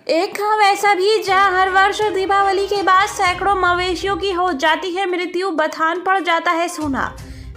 एक गांव ऐसा भी जहां हर वर्ष दीपावली के बाद सैकड़ों मवेशियों की हो जाती है मृत्यु, बथान पड़ जाता है सोना।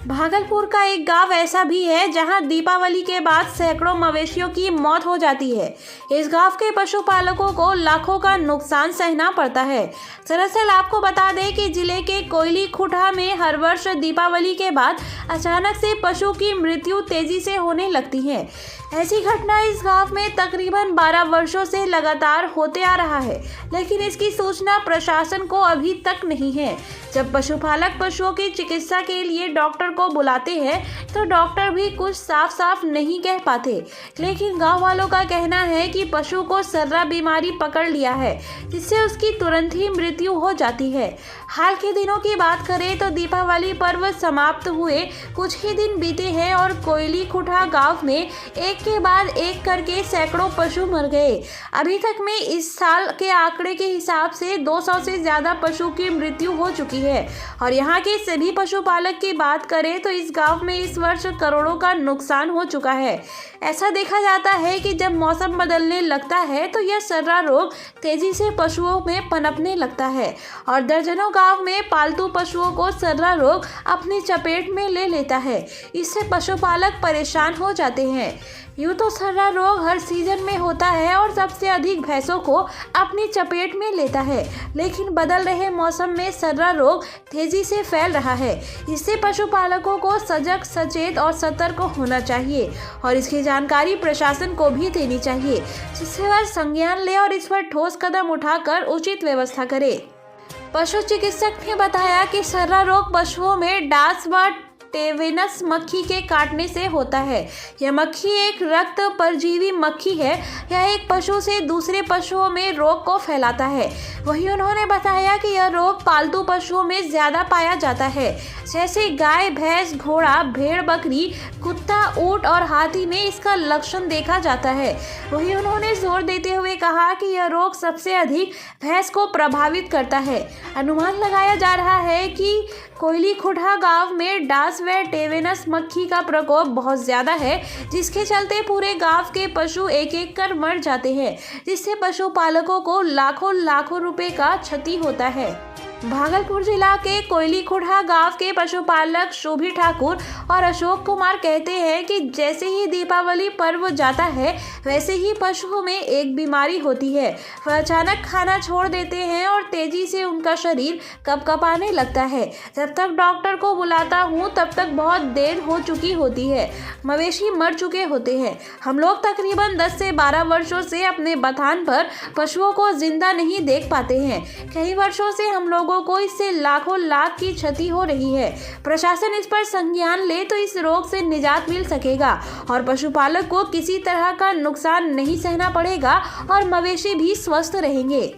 भागलपुर का एक गांव ऐसा भी है जहां दीपावली के बाद सैकड़ों मवेशियों की मौत हो जाती है। इस गांव के पशुपालकों को लाखों का नुकसान सहना पड़ता है। दरअसल आपको बता दें कि जिले के कोयली खुटा में हर वर्ष दीपावली के बाद अचानक से पशु की मृत्यु तेजी से होने लगती है। ऐसी घटना इस गांव में तकरीबन 12 वर्षों से लगातार होते आ रहा है, लेकिन इसकी सूचना प्रशासन को अभी तक नहीं है। जब पशुपालक पशुओं की चिकित्सा के लिए डॉक्टर को बुलाते हैं तो डॉक्टर भी कुछ साफ साफ नहीं कह पाते। लेकिन गांव वालों का कहना है कि पशु को सर्रा बीमारी पकड़ लिया है, जिससे उसकी तुरंत ही मृत्यु हो जाती है। हाल के दिनों की बात करें तो दीपावली पर्व समाप्त हुए कुछ ही दिन बीते हैं और कोयली खुटा गांव में एक के बाद एक करके सैकड़ों पशु मर गए। अभी तक में इस साल के आंकड़े के हिसाब से 200 से ज्यादा पशु की मृत्यु हो चुकी है। और यहाँ के सभी पशुपालक की बात करें तो इस गांव में इस वर्ष करोड़ों का नुकसान हो चुका है। ऐसा देखा जाता है कि जब मौसम बदलने लगता है तो यह सर्रा रोग तेजी से पशुओं में पनपने लगता है और दर्जनों गांव में पालतू पशुओं को सर्रा रोग अपनी चपेट में ले लेता है। इससे पशुपालक परेशान हो जाते हैं। यूँ तो सर्रा रोग हर सीजन में होता है और सबसे अधिक भैंसों को अपनी चपेट में लेता है, लेकिन बदल रहे मौसम में सर्रा रोग तेजी से फैल रहा है। इससे पशुपालकों को सजग, सचेत और सतर्क होना चाहिए और इसकी जानकारी प्रशासन को भी देनी चाहिए, जिससे वह संज्ञान ले और इस पर ठोस कदम उठाकर उचित व्यवस्था करे। पशु चिकित्सक ने बताया कि सर्रा रोग पशुओं में डास व टेवेनस मक्खी के काटने से होता है। यह मक्खी एक रक्त परजीवी मक्खी है। यह एक पशु से दूसरे पशुओं में रोग को फैलाता है। वहीं उन्होंने बताया कि यह रोग पालतू पशुओं में ज्यादा पाया जाता है, जैसे गाय, भैंस, घोड़ा, भेड़, बकरी, कुत्ता, ऊंट और हाथी में इसका लक्षण देखा जाता है। वहीं उन्होंने जोर देते हुए कहा कि यह रोग सबसे अधिक भैंस को प्रभावित करता है। अनुमान लगाया जा रहा है कि कोयली खुटा गांव में डास व टेवेनस मक्खी का प्रकोप बहुत ज्यादा है, जिसके चलते पूरे गांव के पशु एक एक कर मर जाते हैं, जिससे पशुपालकों को लाखों लाखों रुपए का क्षति होता है। भागलपुर जिला के कोयली खुटा गांव के पशुपालक शोभी ठाकुर और अशोक कुमार कहते हैं कि जैसे ही दीपावली पर्व जाता है वैसे ही पशुओं में एक बीमारी होती है। वह अचानक खाना छोड़ देते हैं और तेजी से उनका शरीर कपकपाने लगता है। जब तक डॉक्टर को बुलाता हूँ तब तक बहुत देर हो चुकी होती है। मवेशी मर चुके होते हैं। हम लोग तकरीबन 10 से 12 वर्षों से अपने बथान पर पशुओं को जिंदा नहीं देख पाते हैं। कई वर्षों से हम लोग को इससे लाखों लाख की क्षति हो रही है। प्रशासन इस पर संज्ञान ले तो इस रोग से निजात मिल सकेगा और पशुपालक को किसी तरह का नुकसान नहीं सहना पड़ेगा और मवेशी भी स्वस्थ रहेंगे।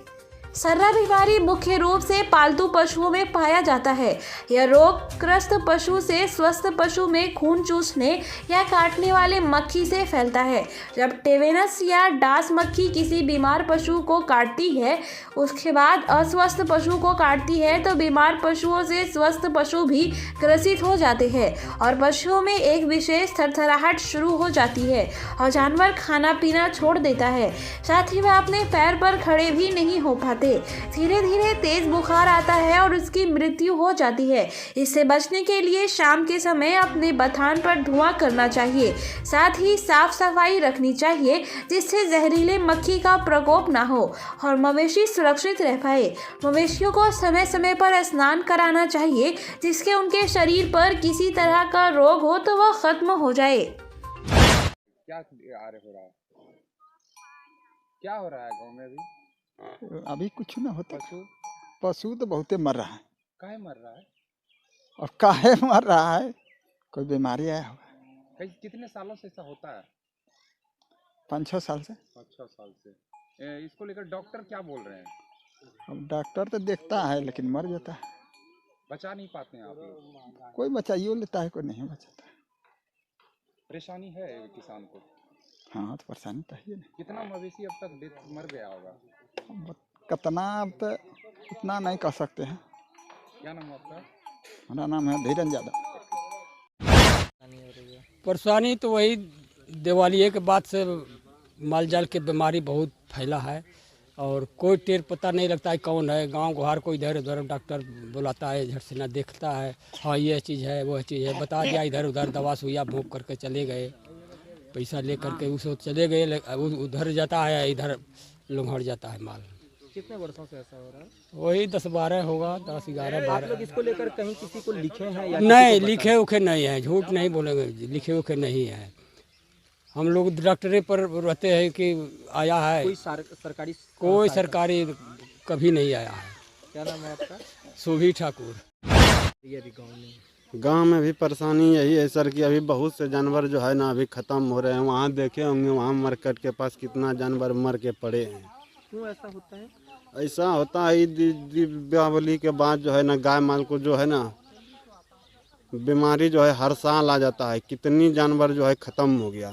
सर्रा बीमारी मुख्य रूप से पालतू पशुओं में पाया जाता है। यह रोग ग्रस्त पशु से स्वस्थ पशु में खून चूसने या काटने वाले मक्खी से फैलता है। जब टेवेनस या डास मक्खी किसी बीमार पशु को काटती है, उसके बाद अस्वस्थ पशु को काटती है तो बीमार पशुओं से स्वस्थ पशु भी ग्रसित हो जाते हैं और पशुओं में एक विशेष थरथराहट शुरू हो जाती है और जानवर खाना पीना छोड़ देता है। साथ ही वह अपने पैर पर खड़े भी नहीं हो पाते। धीरे धीरे तेज बुखार आता है और उसकी मृत्यु हो जाती है। इससे बचने के लिए शाम के समय अपने बथान पर धुआं करना चाहिए। साथ ही साफ सफाई रखनी चाहिए, जिससे जहरीले मक्खी का प्रकोप ना हो और मवेशी सुरक्षित रह पाए। मवेशियों को समय समय पर स्नान कराना चाहिए, जिसके उनके शरीर पर किसी तरह का रोग हो तो वह खत्म हो जाए। क्या हो रहा है गाँव में अभी कुछ ना होता। पशु पशु तो बहुते मर रहा है। काहे मर रहा है? और काहे मर रहा है? कोई बीमारी आया होगा। कितने सालों से ऐसा होता है? 5-6 साल से। 5-6 साल से। इसको लेकर डॉक्टर क्या बोल रहे हैं? अब डॉक्टर तो देखता है लेकिन मर जाता है। बचा नहीं पाते हैं आप लोग? कोई बचाइयो लेता है, कोई नहीं बचाता। परेशानी है किसान को? हाँ तो परेशानी तो है। कितना मवेशी अब तक मर गया होगा? कितना अब तो उतना नहीं कह सकते हैं। क्या नाम है आपका? हमारा नाम है धीरज यादव। परेशानी तो वही दिवाली के बाद से माल जाल के बीमारी बहुत फैला है। और कोई टेर पता नहीं लगता है कौन है। गांव गुहार को इधर उधर डॉक्टर बुलाता है, झट से ना देखता है, हाँ ये चीज़ है वो चीज़ है, बता दिया, इधर उधर दवा सुइया भोंक करके चले गए, पैसा ले करके उस चले गए। उधर जाता है, इधर लुंघड़ जाता है माल। कितने वर्षों से ऐसा हो रहा है? वही 10-12 होगा, 10-11 आप लोग इसको लेकर कहीं किसी को लिखे हैं या नहीं, लिखे उखे नहीं है, झूठ नहीं बोलेंगे, लिखे उखे नहीं है। हम लोग डॉक्टरे पर रहते हैं कि आया है, कोई सरकारी कोई सरकारी कभी नहीं आया है। क्या नाम है आपका? शोभी ठाकुर। ये अभी गाँव में गांव में भी परेशानी यही है सर कि अभी बहुत से जानवर जो है ना अभी ख़त्म हो रहे हैं। वहाँ देखे होंगे, वहाँ मार्केट के पास कितना जानवर मर के पड़े हैं। क्यों ऐसा होता है? ऐसा होता है दीपावली के बाद जो है ना गाय माल को जो है ना बीमारी जो है हर साल आ जाता है। कितनी जानवर जो है ख़त्म हो गया।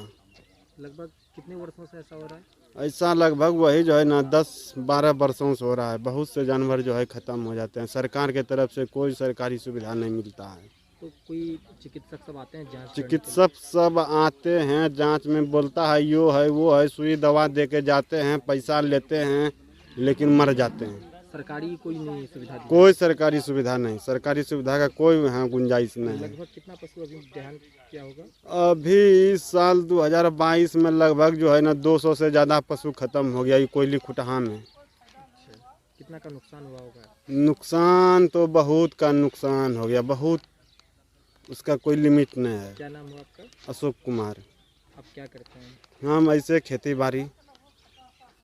लगभग कितने वर्षों से ऐसा हो रहा है? ऐसा लगभग वही जो है ना 10-12 वर्षों से हो रहा है। बहुत से जानवर जो है ख़त्म हो जाते हैं। सरकार के तरफ से कोई सरकारी सुविधा नहीं मिलता है। तो कोई चिकित्सक सब आते हैं जांच करने के लिए? चिकित्सक सब आते हैं, जांच में बोलता है यो है वो है, सुई दवा दे के जाते हैं, पैसा लेते हैं, लेकिन मर जाते हैं। सरकारी कोई नहीं सुविधा दी? कोई सरकारी सुविधा नहीं, सरकारी सुविधा का कोई यहाँ गुंजाइश नहीं है। लगभग कितना पशु अभी देहांत क्या होगा? अभी इस साल 2022 में लगभग जो है ना 200 से ज़्यादा पशु खत्म हो गया ये कोयली खुटहा में। अच्छा, कितना का नुकसान हुआ होगा? नुकसान तो बहुत का नुकसान हो गया, बहुत, उसका कोई लिमिट नहीं है। क्या नाम हुआ आपका? अशोक कुमार। आप क्या करते हैं? हम ऐसे खेती बाड़ी